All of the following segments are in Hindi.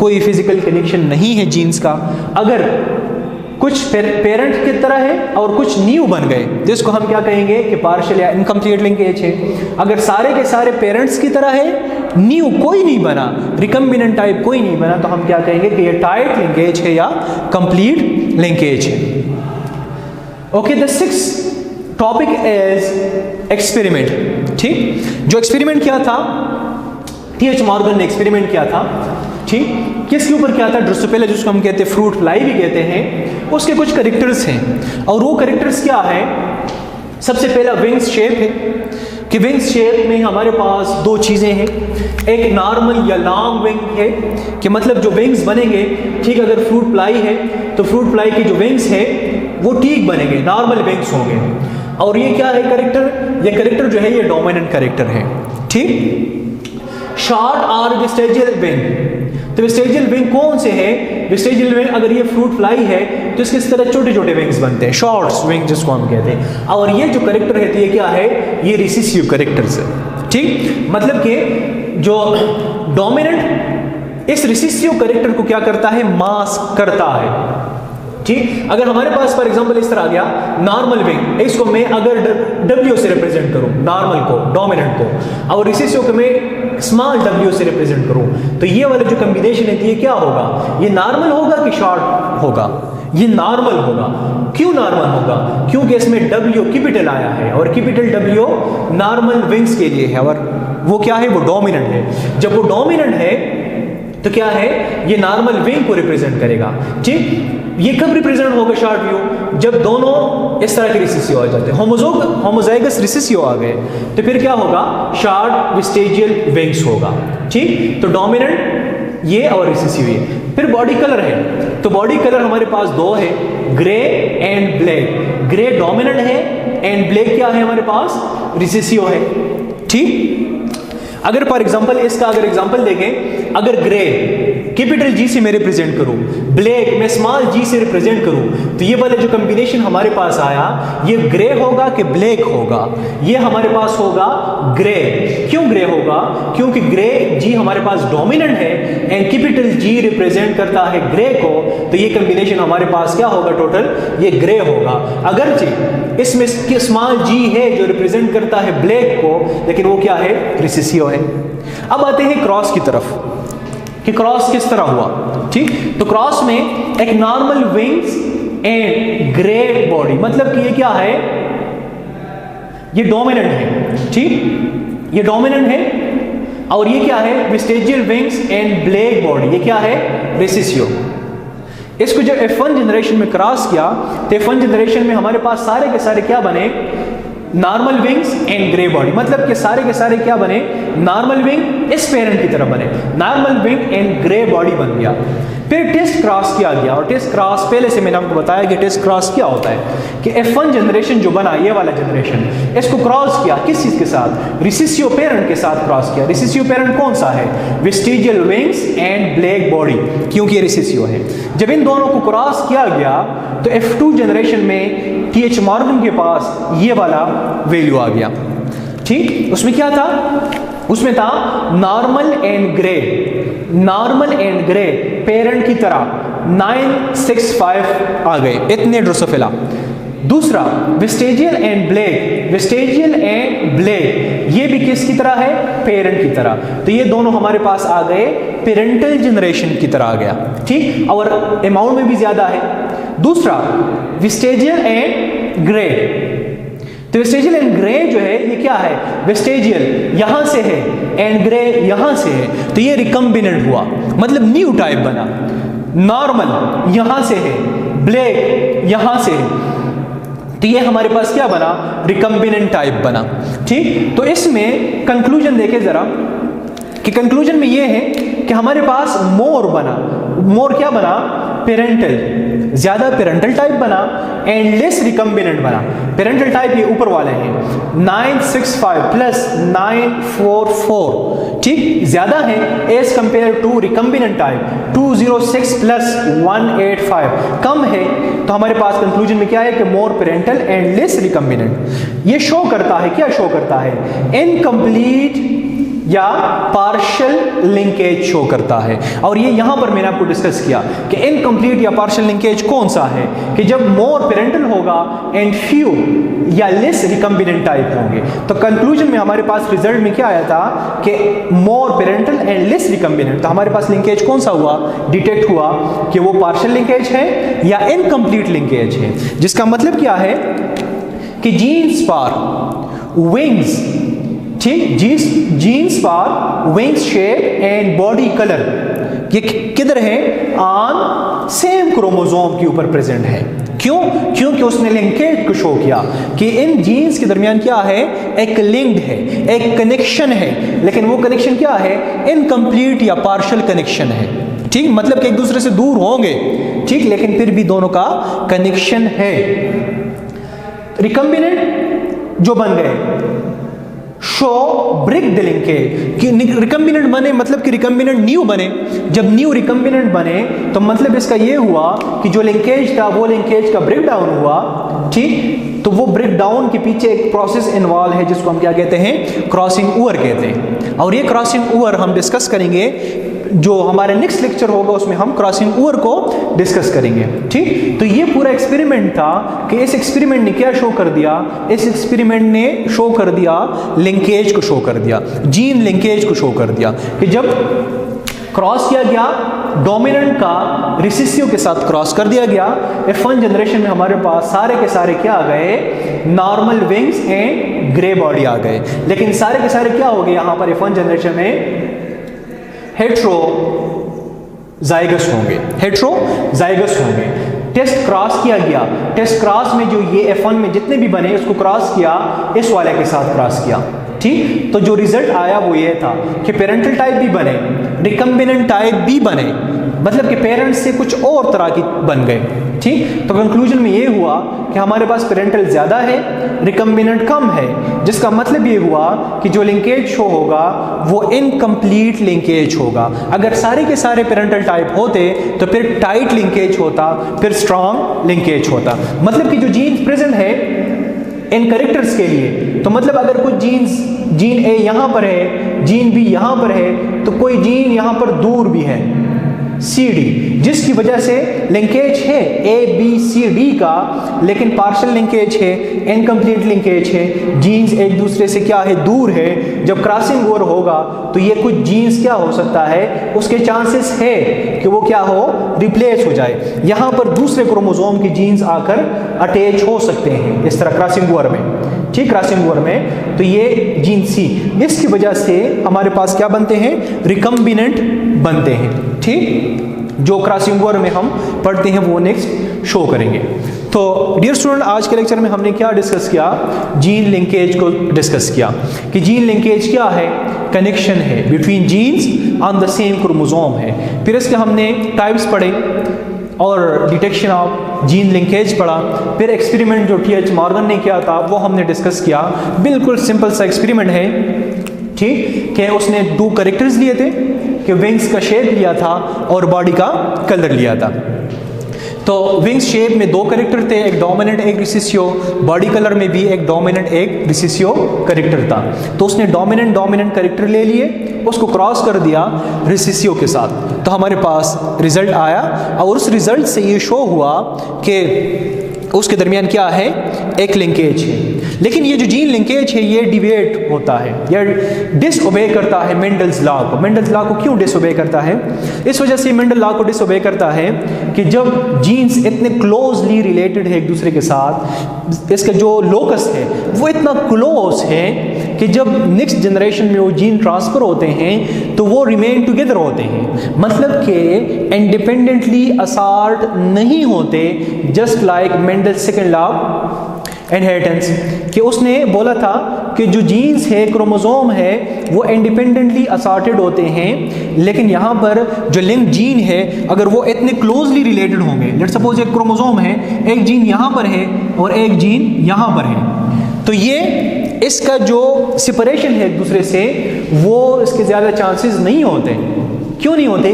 कोई फिजिकल कनेक्शन नहीं है जीन्स का। अगर कुछ पेरेंट की तरह है और कुछ न्यू बन गए, जिसको हम क्या कहेंगे कि पार्शियल या इनकम्प्लीट लिंकेज है। अगर सारे के सारे पेरेंट्स की तरह है, न्यू कोई नहीं बना, रिकम्बिनेंट टाइप कोई नहीं बना, तो हम क्या कहेंगे कि ये टाइट लिंकेज है या कंप्लीट लिंकेज है। Okay, the sixth topic is experiment. ठीक, जो एक्सपेरिमेंट किया था टी.एच. मॉर्गन ने एक्सपेरिमेंट किया था। ठीक, किसके ऊपर किया था? ड्रोसोफिला, जिसको हम कहते हैं फ्रूट फ्लाई भी कहते हैं, उसके कुछ करेक्टर्स हैं। और वो करेक्टर्स क्या है? सबसे पहला विंग्स शेप है कि विंग्स शेप में हमारे पास दो चीज़ें हैं। एक नॉर्मल या लॉन्ग विंग है कि मतलब जो विंग्स बनेंगे, ठीक, अगर फ्रूट फ्लाई है तो फ्रूट फ्लाई के जो विंग्स है वो ठीक बनेंगे, नॉर्मल विंग्स होंगे। और ये क्या है करेक्टर? ये करेक्टर जो है ये डोमिनेंट करेक्टर है। ठीक, शॉर्ट और वेस्टेजियल विंग। तो वेस्टेजियल विंग कौन से हैं? वेस्टेजियल विंग, अगर ये फ्रूट फ्लाई है तो इसके इस तरह छोटे छोटे विंग्स बनते हैं, शॉर्ट्स विंग जिसको हम कहते हैं। और ये जो करेक्टर है ये क्या है? ये रिसेसिव करेक्टर्स है। ठीक, मतलब कि जो डोमिनेंट इस रिसेसिव करेक्टर को क्या करता है? मास्क करता है। ठीक, अगर हमारे पास फॉर एग्जांपल इस तरह आ गया नॉर्मल विंग, इसको मैं अगर W से रिप्रेजेंट करूं, नॉर्मल को, डोमिनेंट को, और रिसेसिव को मैं स्मॉल w से रिप्रेजेंट करूं, तो ये वाला जो कॉम्बिनेशन है ये क्या होगा? ये नॉर्मल होगा कि शॉर्ट होगा? ये नॉर्मल होगा। क्यों नॉर्मल होगा? क्योंकि इसमें W कैपिटल आया है, और कैपिटल W नॉर्मल विंग्स के लिए है, और वो क्या है? वो डोमिनेंट है। जब वो डोमिनेंट है तो क्या है? ये नॉर्मल विंग को रिप्रेजेंट करेगा। ठीक, ये कब रिप्रेजेंट होगा शॉर्ट व्यू? जब दोनों इस तरह के रिसेसिव आ जाते हैं, होमोजाइगस रिसेसिव आ गए, तो फिर क्या होगा? शॉर्ट वेस्टेजियल विंग्स होगा। ठीक, तो डोमिनेंट ये और रिसेसिव ये। फिर बॉडी कलर है, तो बॉडी कलर हमारे पास दो है, grey and black. Grey dominant है एंड ब्लैक क्या है हमारे पास? रिसेसिव है। ठीक, अगर फॉर एग्जांपल इसका अगर एग्जांपल देखें, अगर ग्रे कैपिटल G से मैं रिप्रेजेंट करूं, ब्लैक मैं स्मॉल g से रिप्रेजेंट करूं, तो ये वाला जो कॉम्बिनेशन हमारे पास आया ये ग्रे होगा कि ब्लैक होगा? ये हमारे पास होगा ग्रे। क्यों ग्रे होगा? क्योंकि ग्रे G हमारे पास डोमिनेंट है एंड कैपिटल G रिप्रेजेंट करता है ग्रे को, तो ये कॉम्बिनेशन हमारे पास क्या होगा? टोटल ये ग्रे होगा। अगरचे इसमें स्मॉल g है जो रिप्रेजेंट करता है ब्लैक को, लेकिन वो क्या है? रिसेसिव है। अब आते हैं क्रॉस की तरफ कि क्रॉस किस तरह हुआ। ठीक, तो क्रॉस में एक normal wings and grey body, मतलब कि ये क्या है? ये डोमिनेंट है। ठीक, ये डोमिनेंट है, और ये क्या है? वेस्टेजियल विंग्स एंड ब्लैक बॉडी, ये क्या है? रिसेसिव। इसको जब F1 जनरेशन में क्रॉस किया तो F1 जनरेशन में हमारे पास सारे के सारे क्या बने? Normal wings and grey body, मतलब कि सारे के सारे क्या बने? नॉर्मल विंग इस पेरेंट की तरह बने, normal wing and grey body बन गया। फिर टेस्ट क्रॉस किया गया, और टेस्ट क्रॉस पहले से मैंने आपको बताया कि टेस्ट क्रॉस क्या होता है कि F1 जनरेशन जो बना, ये वाला जनरेशन, इसको क्रॉस किया किस चीज के साथ? रिसेसिव पेरेंट के साथ क्रॉस किया। रिसेसिव पेरेंट कौन सा है? वेस्टेजियल विंग्स एंड ब्लैक बॉडी, क्योंकि ये रिसेसिव है। जब इन दोनों को क्रॉस किया गया तो F2 जनरेशन में टी.एच. मॉर्गन के पास ये वाला वैल्यू आ गया। ठीक, उसमें क्या था? उसमें था normal and grey, normal and grey parent की तरह 965 आ गए, इतने ड्रोसोफिला। दूसरा वेस्टेजियल एंड ब्लैक, वेस्टेजियल एंड ब्लैक ये भी किसकी तरह है? पेरेंट की तरह। तो ये दोनों हमारे पास आ गए पेरेंटल जनरेशन की तरह आ गया। ठीक, और अमाउंट में भी ज्यादा है। दूसरा वेस्टेजियल एंड ग्रे, तो वेस्टेजियल एंड ग्रे जो है ये क्या है? वेस्टेजियल यहां से है एंड ग्रे यहां से है, तो ये रिकम्बिनेंट हुआ, मतलब न्यू टाइप बना। नॉर्मल यहां से है, ब्लैक यहां से है, तो ये हमारे पास क्या बना? रिकम्बिनेंट टाइप बना। ठीक, तो इसमें कंक्लूजन देखें जरा कि कंक्लूजन में ये है कि हमारे पास मोर बना। मोर क्या बना? पेरेंटल, ज्यादा पेरेंटल टाइप बना एंड लेस रिकम्बिनेंट बना। पेरेंटल टाइप ये ऊपर वाले हैं 965 प्लस 944, ठीक, ज्यादा है as compare to recombinant type 206 plus 185 कम है। तो हमारे पास कंक्लूजन में क्या है कि more parental and less recombinant. ये शो करता है, क्या शो करता है? इनकम्प्लीट या पार्शियल लिंकेज शो करता है। और ये यहां पर मैंने आपको डिस्कस किया कि इनकम्प्लीट या पार्शियल लिंकेज कौन सा है, कि जब मोर पेरेंटल होगा एंड फ्यू या लेस रिकम्बिनेंट टाइप होंगे। तो कंक्लूजन में हमारे पास रिजल्ट में क्या आया था कि more parental and less recombinant. तो हमारे पास लिंकेज कौन सा हुआ, डिटेक्ट हुआ कि वो पार्शियल लिंकेज है या इनकम्प्लीट लिंकेज है। जिसका मतलब क्या है कि जीन्स पर विंग्स, ठीक, जीन्स पर wings shape and body colour ये किधर है, ऑन सेम क्रोमोसोम के ऊपर प्रेजेंट है। क्यों? क्योंकि उसने लिंकेज को शो किया कि इन जीन्स के दरमियान क्या है, एक लिंक्ड है, एक कनेक्शन है, लेकिन वो कनेक्शन क्या है, इनकम्प्लीट या पार्शियल कनेक्शन है। ठीक, मतलब कि एक दूसरे से दूर होंगे, ठीक, लेकिन फिर भी दोनों का कनेक्शन है। रिकम्बिनेंट जो बन गए शो ब्रेक द लिंकेज, कि रिकम्बिनेंट बने मतलब कि रिकम्बिनेंट न्यू बने। जब न्यू रिकम्बिनेंट बने तो मतलब इसका ये हुआ कि जो लिंकेज था वो लिंकेज का ब्रेक डाउन हुआ। ठीक, तो वो ब्रेक डाउन के पीछे एक प्रोसेस इन्वॉल्व है जिसको हम क्या कहते हैं, क्रॉसिंग ओवर कहते हैं। और ये क्रॉसिंग ओवर हम डिस्कस करेंगे, जो हमारे नेक्स्ट लेक्चर होगा उसमें हम क्रॉसिंग ओवर को डिस्कस करेंगे। ठीक, तो ये पूरा एक्सपेरिमेंट था कि इस एक्सपेरिमेंट ने क्या शो कर दिया, इस एक्सपेरिमेंट ने शो कर दिया लिंकेज को शो कर दिया, जीन लिंकेज को शो कर दिया कि जब क्रॉस किया गया डोमिनेंट का रिसेसिव के साथ क्रॉस कर दिया गया, F1 जनरेशन में हमारे पास सारे के सारे क्या आ गए, normal wings and grey body आ गए। लेकिन सारे के सारे क्या हो गए यहाँ पर F1 जनरेशन में, हेट्रोजाइगस होंगे, हेट्रोजाइगस होंगे। टेस्ट क्रॉस किया गया, टेस्ट क्रॉस में जो ये F1 में जितने भी बने उसको क्रॉस किया, इस वाले के साथ क्रॉस किया। ठीक, तो जो रिजल्ट आया वो ये था कि पेरेंटल टाइप भी बने, रिकम्बिनेंट टाइप भी बने, मतलब कि पेरेंट्स से कुछ और तरह की बन गए। ठीक, तो कंक्लूजन में ये हुआ कि हमारे पास पेरेंटल ज्यादा है, रिकम्बिनेंट कम है, जिसका मतलब ये हुआ कि जो लिंकेज शो होगा वो इनकम्प्लीट लिंकेज होगा। अगर सारे के सारे पेरेंटल टाइप होते तो फिर टाइट लिंकेज होता, फिर स्ट्रॉन्ग लिंकेज होता। मतलब कि जो जीन्स प्रेजेंट है इन कैरेक्टर्स के लिए, तो मतलब अगर कुछ जीन ए यहाँ पर है, जीन बी यहाँ पर है, तो कोई जीन यहाँ पर दूर भी है CD, जिसकी वजह से लिंकेज है ABCD का, लेकिन पार्शियल लिंकेज है, इनकम्प्लीट लिंकेज है, जीन्स एक दूसरे से क्या है, दूर है। जब क्रॉसिंग ओवर होगा तो ये कुछ जीन्स क्या हो सकता है, उसके चांसेस है कि वो क्या हो, रिप्लेस हो जाए। यहाँ पर दूसरे क्रोमोसोम की जीन्स आकर अटैच हो सकते हैं इस तरह क्रॉसिंग ओवर में। ठीक, क्रॉसिंग ओवर में तो ये जीन C, इसकी वजह से हमारे पास क्या बनते हैं, रिकम्बिनेंट बनते हैं। ठीक, जो क्रॉसिंग ओवर में हम पढ़ते हैं वो नेक्स्ट शो करेंगे। तो डियर स्टूडेंट, आज के लेक्चर में हमने क्या डिस्कस किया, जीन लिंकेज को डिस्कस किया कि जीन लिंकेज क्या है, कनेक्शन है between genes on the same chromosome है। फिर इसके हमने टाइप्स पढ़े और डिटेक्शन ऑफ जीन लिंकेज पढ़ा। फिर एक्सपेरिमेंट जो TH मॉर्गन ने किया था वो हमने डिस्कस किया। बिल्कुल सिंपल सा एक्सपेरिमेंट है। ठीक, कि उसने 2 कैरेक्टर्स लिए थे, कि विंग्स का शेप लिया था और बॉडी का कलर लिया था। तो विंग्स शेप में 2 कैरेक्टर थे, एक डोमिनेंट एक रिसेसिव, बॉडी कलर में भी एक डोमिनेंट एक रिसेसिव कैरेक्टर था। तो उसने डोमिनेंट कैरेक्टर ले लिए, उसको क्रॉस कर दिया रिसेसिव के साथ, तो हमारे पास रिजल्ट आया। और उस रिजल्ट से ये शो हुआ कि उसके दरमियान क्या है, एक लिंकेज है। लेकिन ये जो जीन लिंकेज है ये डिविएट होता है, ये डिसओबे करता है मेंडल्स लॉ को। मेंडल्स लॉ को क्यों डिसओबे करता है, इस वजह से मेंडल लॉ को डिसओबे करता है कि जब जीन्स इतने क्लोजली रिलेटेड है एक दूसरे के साथ, इसका जो लोकस है वो इतना क्लोज है कि जब नेक्स्ट जनरेशन में वो जीन ट्रांसफर होते हैं तो वो रिमेन टुगेदर होते हैं, मतलब कि इंडिपेंडेंटली असॉर्ट नहीं होते। Just like Mendel second law inheritance, कि उसने बोला था कि जो जीन्स है, क्रोमोसोम है, वो इंडिपेंडेंटली असॉर्टेड होते हैं, लेकिन यहाँ पर जो लिंक जीन है अगर वो इतने क्लोजली रिलेटेड होंगे, लेट्स सपोज एक क्रोमोसोम है, एक जीन यहाँ पर है और एक जीन यहाँ पर है, तो ये इसका जो सेपरेशन है एक दूसरे से वो इसके ज़्यादा चांसेस नहीं होते। क्यों नहीं होते,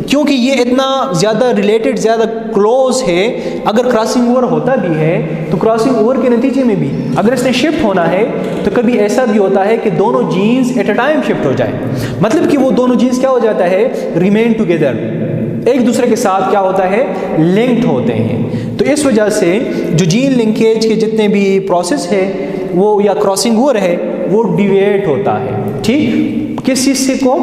क्योंकि ये इतना ज़्यादा रिलेटेड, ज़्यादा क्लोज है। अगर क्रॉसिंग ओवर होता भी है तो क्रॉसिंग ओवर के नतीजे में भी अगर इसने शिफ्ट होना है तो कभी ऐसा भी होता है कि दोनों genes at a time shift हो जाए, मतलब कि वो दोनों जीन्स क्या हो जाता है, रिमेन टुगेदर, एक दूसरे के साथ क्या होता है, लिंक्ड होते हैं। तो इस वजह से जो जीन लिंकेज के जितने भी प्रोसेस है वो या क्रॉसिंग ओवर है वो डिविएट होता है। ठीक, किस चीज़ से को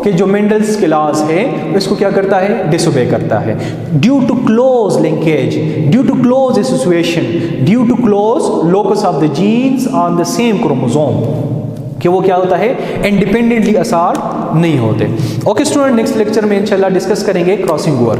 कि जो मेंडल्स के लॉज है इसको क्या करता है, डिसोबे करता है। Due to close linkage, due to close association, due to close locus of the genes on the same chromosome, कि वो क्या होता है, इंडिपेंडेंटली असर नहीं होते। ओके स्टूडेंट, नेक्स्ट लेक्चर में इंशाल्लाह डिस्कस करेंगे क्रॉसिंग ओवर।